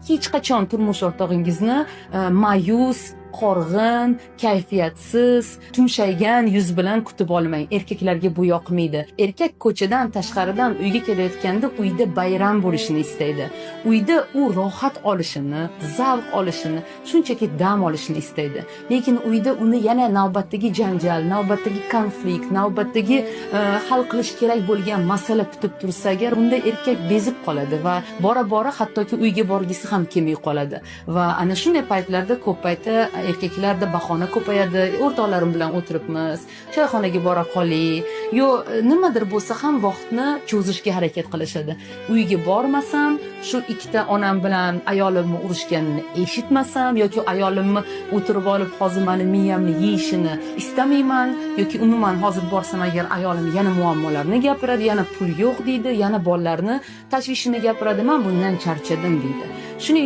hech qachon turmush o'rtog'ingizni ma'yus, horg'in, kayfiyatsiz, tumshaygan yuz bilan kutib olmang. Erkaklarga bu yoqmaydi. Erkak ko'chadan, tashqaridan uyga kelayotganda uyda bayram bo'lishini istaydi. Uyda u rohat olishini, zavq olishini, shunchaki dam olishini istaydi. Lekin uyda uni yana navbatdagi janjal, navbatdagi konflikt, navbatdagi hal qilish kerak bo'lgan masala kutib tursa agar, unda erkak bezib qoladi va bora-bora hattoki uyga borgisi ham kelmay qoladi. Va ana shunday paytlarda ko'p paytda erkaklarda bahona ko'payadi. O'rtoqlarim bilan o'tiribmiz, choyxonaga bora qoling, yo nimadir bo'lsa ham vaqtni cho'zishga harakat qilishadi. Uyga bormasam, shu ikkita onam bilan ayolimni urushganini eshitmasam yoki ayolimni o'tirib olib hozir meni miyamni yeyishini istamayman yoki umuman hozir borsam agar ayolim yana muammolarni gapiradi, yana pul yo'q deydi, yana bolalarni tashvishini gapiradi. Men bundan charchadim deydi. Shuning